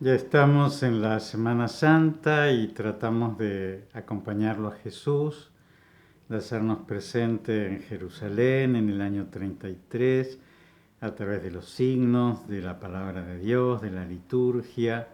Ya estamos en la Semana Santa y tratamos de acompañarlo a Jesús, de hacernos presente en Jerusalén en el año 33, a través de los signos, de la palabra de Dios, de la liturgia.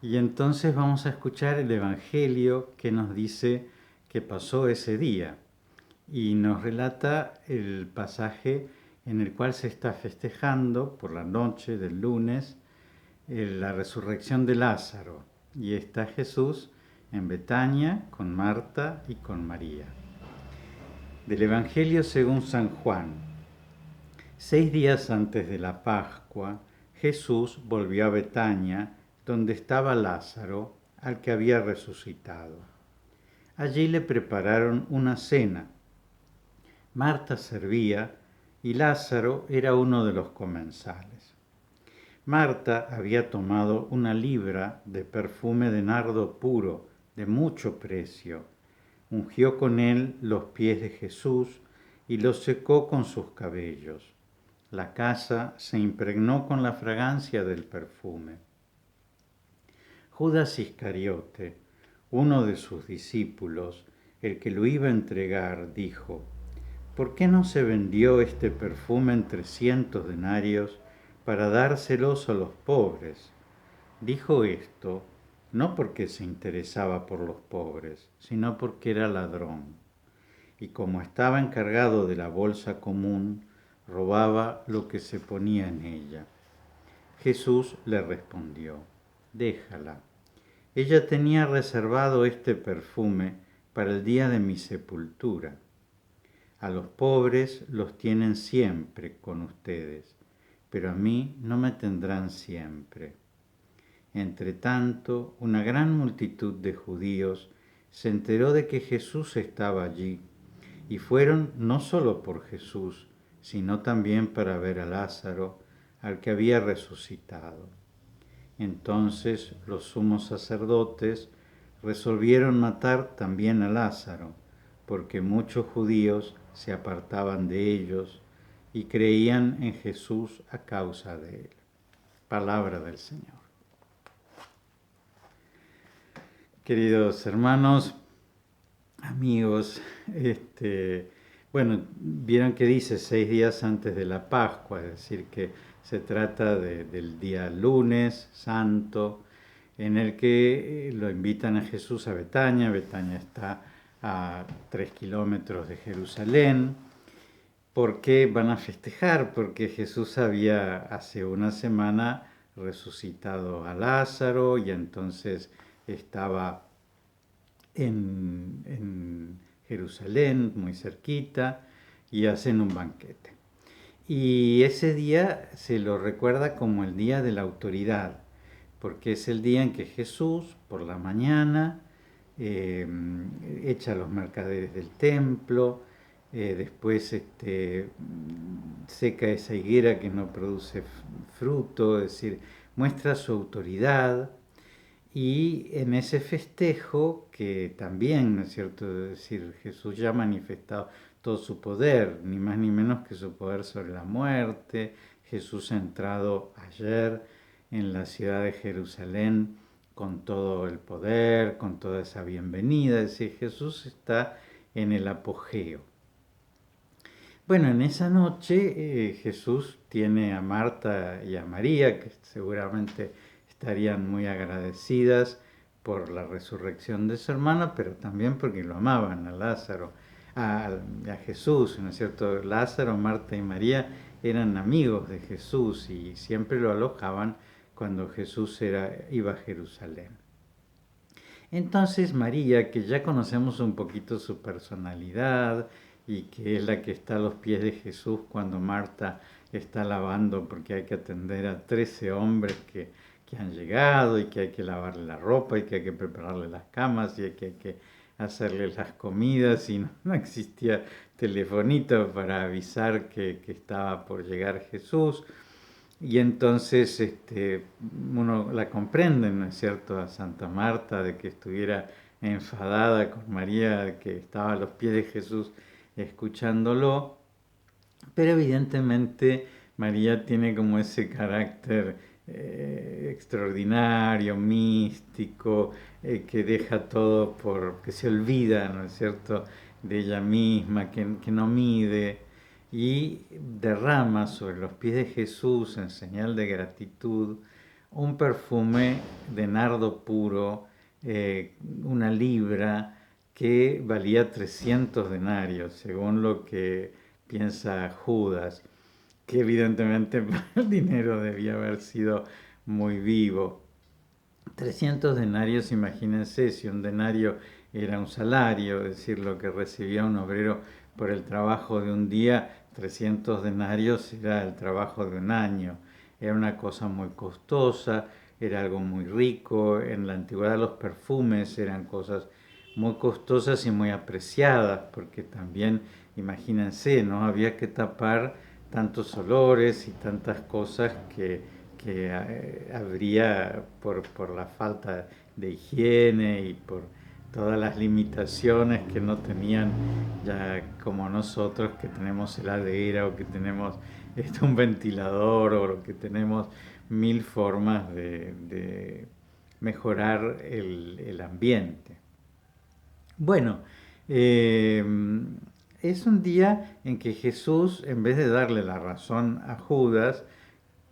Y entonces vamos a escuchar el Evangelio que nos dice que pasó ese día y nos relata el pasaje en el cual se está festejando por la noche del lunes la resurrección de Lázaro, y está Jesús en Betania con Marta y con María. Del Evangelio según San Juan. 6 días antes de la Pascua, Jesús volvió a Betania, donde estaba Lázaro, al que había resucitado. Allí le prepararon una cena. Marta servía y Lázaro era uno de los comensales. Marta había tomado 1 libra de perfume de nardo puro, de mucho precio. Ungió con él los pies de Jesús y los secó con sus cabellos. La casa se impregnó con la fragancia del perfume. Judas Iscariote, uno de sus discípulos, el que lo iba a entregar, dijo: ¿Por qué no se vendió este perfume en 300 denarios para dárselos a los pobres? Dijo esto no porque se interesaba por los pobres, sino porque era ladrón. Y como estaba encargado de la bolsa común, robaba lo que se ponía en ella. Jesús le respondió: déjala. Ella tenía reservado este perfume para el día de mi sepultura. A los pobres los tienen siempre con ustedes, pero a mí no me tendrán siempre. Entretanto, una gran multitud de judíos se enteró de que Jesús estaba allí, y fueron no solo por Jesús, sino también para ver a Lázaro, al que había resucitado. Entonces los sumos sacerdotes resolvieron matar también a Lázaro, porque muchos judíos se apartaban de ellos y creían en Jesús a causa de él. Palabra del Señor. Queridos hermanos, amigos, vieron que dice 6 días antes de la Pascua, es decir, que se trata del día lunes santo, en el que lo invitan a Jesús a Betania. Betania está a 3 kilómetros de Jerusalén. ¿Por qué van a festejar? Porque Jesús había hace una semana resucitado a Lázaro y entonces estaba en Jerusalén, muy cerquita, y hacen un banquete. Y ese día se lo recuerda como el día de la autoridad, porque es el día en que Jesús, por la mañana, echa a los mercaderes del templo, después seca esa higuera que no produce fruto, es decir, muestra su autoridad. Y en ese festejo, que también, ¿no es cierto?, es decir, Jesús ya ha manifestado todo su poder, ni más ni menos que su poder sobre la muerte. Jesús ha entrado ayer en la ciudad de Jerusalén con todo el poder, con toda esa bienvenida, es decir, Jesús está en el apogeo. Bueno, en esa noche Jesús tiene a Marta y a María, que seguramente estarían muy agradecidas por la resurrección de su hermana, pero también porque lo amaban a Lázaro, a Jesús, ¿no es cierto? Lázaro, Marta y María eran amigos de Jesús y siempre lo alojaban cuando Jesús iba a Jerusalén. Entonces María, que ya conocemos un poquito su personalidad y que es la que está a los pies de Jesús cuando Marta está lavando, porque hay que atender a 13 hombres que han llegado y que hay que lavarle la ropa y que hay que prepararle las camas y que hay que hacerle las comidas, y no existía telefonito para avisar que estaba por llegar Jesús. Y entonces uno la comprende, ¿no es cierto?, a Santa Marta, de que estuviera enfadada con María, que estaba a los pies de Jesús escuchándolo, pero evidentemente María tiene como ese carácter extraordinario, místico, que deja todo que se olvida, ¿no es cierto?, de ella misma, que no mide, y derrama sobre los pies de Jesús en señal de gratitud un perfume de nardo puro, una libra, que valía 300 denarios, según lo que piensa Judas, que evidentemente el dinero debía haber sido muy vivo. 300 denarios, imagínense, si un denario era un salario, es decir, lo que recibía un obrero por el trabajo de un día, 300 denarios era el trabajo de un año. Era una cosa muy costosa, era algo muy rico. En la antigüedad los perfumes eran cosas muy costosas y muy apreciadas, porque también, imagínense, no había que tapar tantos olores y tantas cosas que habría por la falta de higiene y por todas las limitaciones que no tenían ya como nosotros, que tenemos heladera o que tenemos un ventilador o que tenemos mil formas de mejorar el ambiente. Bueno, eh, es un día en que Jesús, en vez de darle la razón a Judas,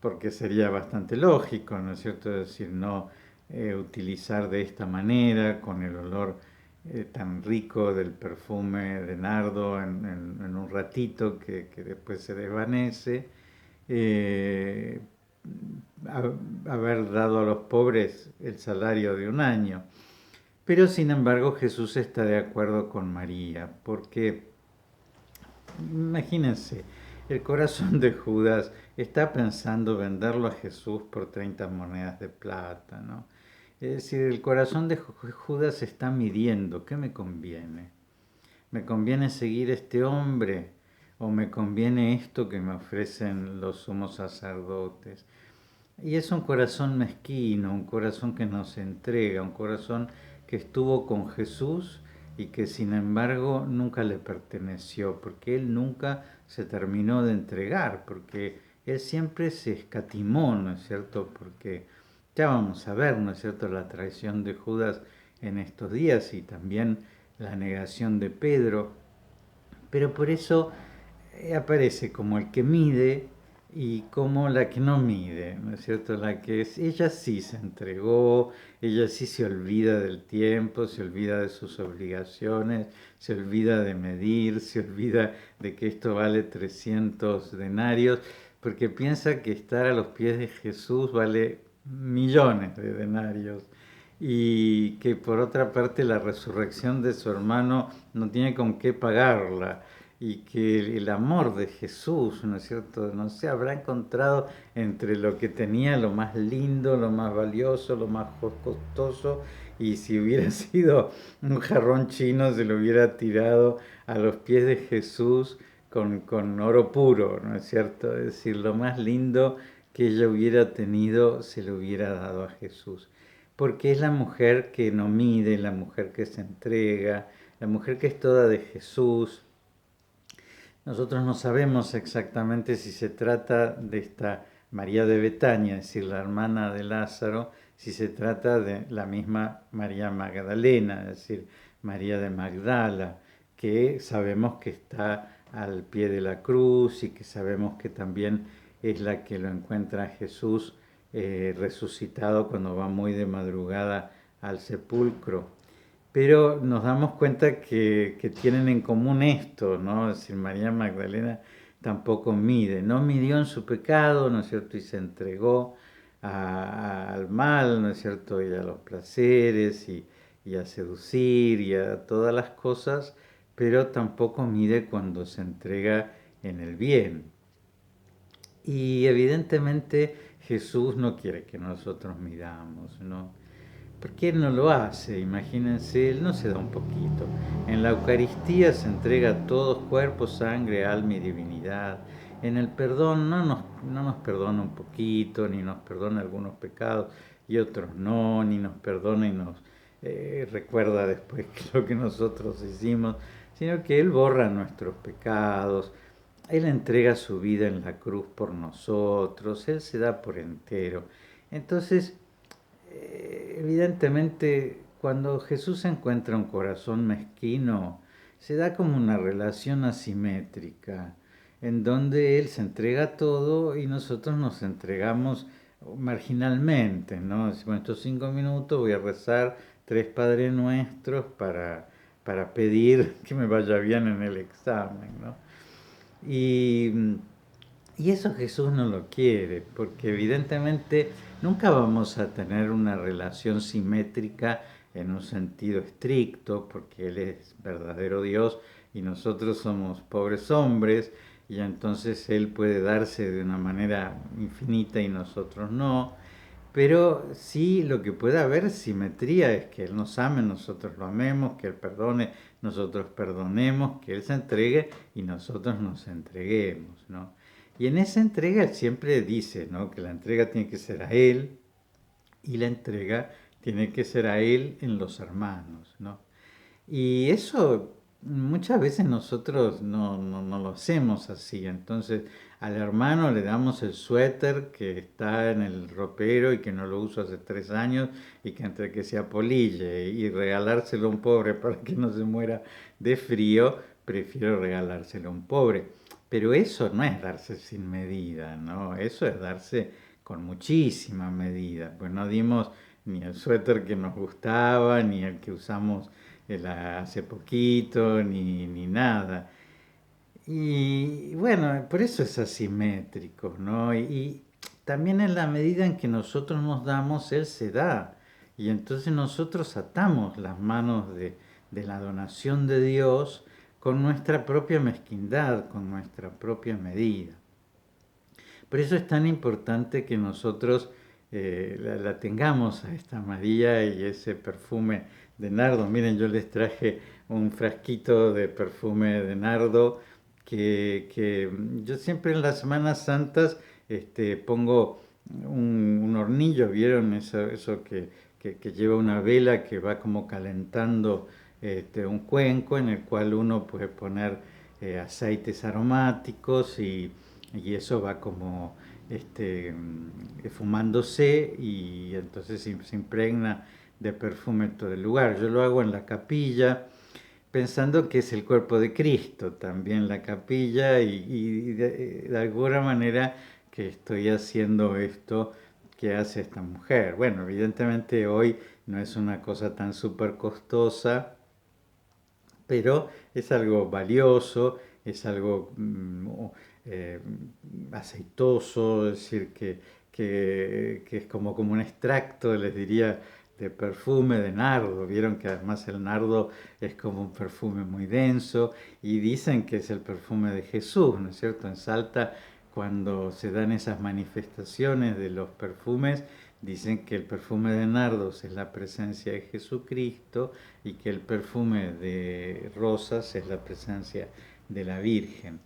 porque sería bastante lógico, ¿no es cierto?, es decir, no utilizar de esta manera, con el olor tan rico del perfume de nardo en un ratito que después se desvanece, eh, haber dado a los pobres el salario de un año. Pero sin embargo Jesús está de acuerdo con María, porque imagínense, el corazón de Judas está pensando venderlo a Jesús por 30 monedas de plata, ¿no? Es decir, el corazón de Judas está midiendo, ¿qué me conviene? ¿Me conviene seguir este hombre o me conviene esto que me ofrecen los sumos sacerdotes? Y es un corazón mezquino, un corazón que no se entrega, un corazón que estuvo con Jesús y que sin embargo nunca le perteneció, porque él nunca se terminó de entregar, porque él siempre se escatimó, ¿no es cierto? Porque ya vamos a ver, ¿no es cierto?, la traición de Judas en estos días y también la negación de Pedro, pero por eso aparece como el que mide y como la que no mide, ¿no es cierto? Ella sí se entregó, ella sí se olvida del tiempo, se olvida de sus obligaciones, se olvida de medir, se olvida de que esto vale 300 denarios, porque piensa que estar a los pies de Jesús vale millones de denarios y que por otra parte la resurrección de su hermano no tiene con qué pagarla y que el amor de Jesús, ¿no es cierto?, no se habrá encontrado entre lo que tenía, lo más lindo, lo más valioso, lo más costoso, y si hubiera sido un jarrón chino se lo hubiera tirado a los pies de Jesús con oro puro, ¿no es cierto? Es decir, lo más lindo que ella hubiera tenido se lo hubiera dado a Jesús, porque es la mujer que no mide, la mujer que se entrega, la mujer que es toda de Jesús. Nosotros no sabemos exactamente si se trata de esta María de Betania, es decir, la hermana de Lázaro, si se trata de la misma María Magdalena, es decir, María de Magdala, que sabemos que está al pie de la cruz y que sabemos que también es la que lo encuentra a Jesús resucitado cuando va muy de madrugada al sepulcro. Pero nos damos cuenta que tienen en común esto, ¿no? Es decir, María Magdalena tampoco mide, no midió en su pecado, ¿no es cierto?, y se entregó al mal, ¿no es cierto?, y a los placeres y a seducir y a todas las cosas, pero tampoco mide cuando se entrega en el bien. Y evidentemente Jesús no quiere que nosotros midamos, ¿no? Porque Él no lo hace, imagínense, Él no se da un poquito. En la Eucaristía se entrega todo, cuerpo, sangre, alma y divinidad. En el perdón no nos perdona un poquito, ni nos perdona algunos pecados y otros no, ni nos perdona y nos recuerda después lo que nosotros hicimos, sino que Él borra nuestros pecados. Él entrega su vida en la cruz por nosotros, Él se da por entero. Entonces, evidentemente, cuando Jesús encuentra un corazón mezquino, se da como una relación asimétrica, en donde Él se entrega todo y nosotros nos entregamos marginalmente, ¿no? Decimos, estos 5 minutos voy a rezar 3 Padres Nuestros para pedir que me vaya bien en el examen, ¿no? Y, y eso Jesús no lo quiere, porque evidentemente nunca vamos a tener una relación simétrica en un sentido estricto, porque Él es verdadero Dios y nosotros somos pobres hombres, y entonces Él puede darse de una manera infinita y nosotros no. Pero sí, lo que puede haber simetría es que Él nos ame, nosotros lo amemos, que Él perdone, nosotros perdonemos, que Él se entregue y nosotros nos entreguemos, ¿no? Y en esa entrega Él siempre dice, ¿no?, que la entrega tiene que ser a Él y la entrega tiene que ser a Él en los hermanos, ¿no? Y eso muchas veces nosotros no lo hacemos así. Entonces al hermano le damos el suéter que está en el ropero y que no lo uso hace 3 años y que entre que se apolille y regalárselo a un pobre para que no se muera de frío, prefiero regalárselo a un pobre. Pero eso no es darse sin medida, ¿no? Eso es darse con muchísima medida. Pues no dimos ni el suéter que nos gustaba, ni el que usamos hace poquito, ni nada. Y bueno, por eso es asimétrico, ¿no? Y también en la medida en que nosotros nos damos, Él se da. Y entonces nosotros atamos las manos de la donación de Dios con nuestra propia mezquindad, con nuestra propia medida. Por eso es tan importante que nosotros la tengamos a esta María y ese perfume de nardo. Miren, yo les traje un frasquito de perfume de nardo que yo siempre en las Semanas Santas pongo un hornillo, ¿vieron? Eso que lleva una vela que va como calentando un cuenco en el cual uno puede poner aceites aromáticos y eso va como fumándose y entonces se impregna de perfume todo el lugar. Yo lo hago en la capilla pensando que es el cuerpo de Cristo también la capilla y de alguna manera que estoy haciendo esto que hace esta mujer. Bueno, evidentemente hoy no es una cosa tan súper costosa, pero es algo valioso, es algo eh, aceitoso, es decir, que es como un extracto, les diría, de perfume de nardo. Vieron que además el nardo es como un perfume muy denso y dicen que es el perfume de Jesús, ¿no es cierto? En Salta, cuando se dan esas manifestaciones de los perfumes, dicen que el perfume de nardos es la presencia de Jesucristo y que el perfume de rosas es la presencia de la Virgen.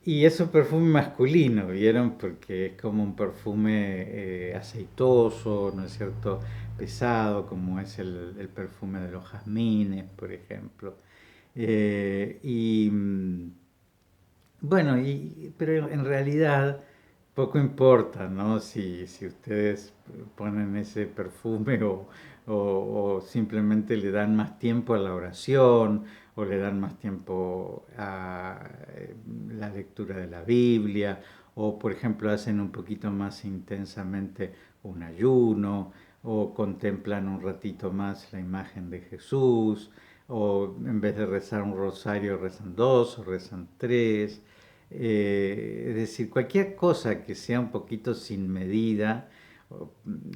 Y es un perfume masculino, ¿vieron? Porque es como un perfume aceitoso, ¿no es cierto? Pesado, como es el perfume de los jazmines, por ejemplo. Bueno, pero en realidad poco importa, ¿no? Si ustedes ponen ese perfume o simplemente le dan más tiempo a la oración o le dan más tiempo a la lectura de la Biblia o por ejemplo hacen un poquito más intensamente un ayuno o contemplan un ratito más la imagen de Jesús o en vez de rezar un rosario rezan dos o rezan tres. Es decir, cualquier cosa que sea un poquito sin medida,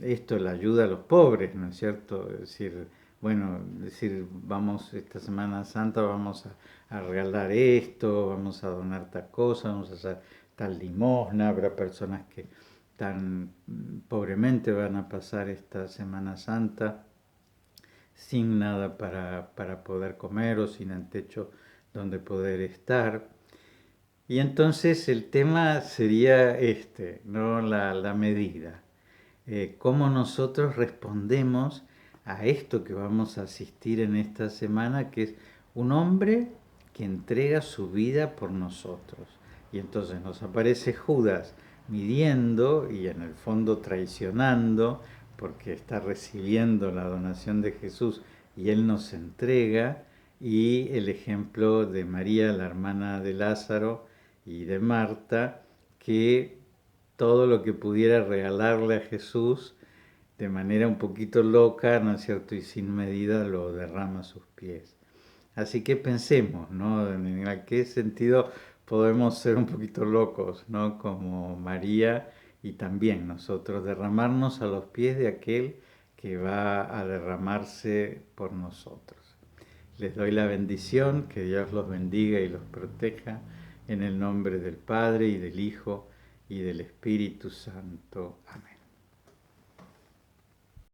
esto le ayuda a los pobres, ¿no es cierto? Es decir, bueno, decir, vamos esta Semana Santa, vamos a regalar esto, vamos a donar tal cosa, vamos a hacer tal limosna, habrá personas que tan pobremente van a pasar esta Semana Santa sin nada para poder comer o sin el techo donde poder estar. Y entonces el tema sería ¿no? La medida. Cómo nosotros respondemos a esto que vamos a asistir en esta semana, que es un hombre que entrega su vida por nosotros. y entonces nos aparece Judas midiendo y en el fondo traicionando, porque está recibiendo la donación de Jesús y él nos entrega, y el ejemplo de María, la hermana de Lázaro, y de Marta, que todo lo que pudiera regalarle a Jesús de manera un poquito loca, ¿no es cierto? Y sin medida lo derrama a sus pies. Así que pensemos, ¿no? En qué sentido podemos ser un poquito locos, ¿no? Como María, y también nosotros derramarnos a los pies de aquel que va a derramarse por nosotros. Les doy la bendición, que Dios los bendiga y los proteja, en el nombre del Padre y del Hijo y del Espíritu Santo. Amén.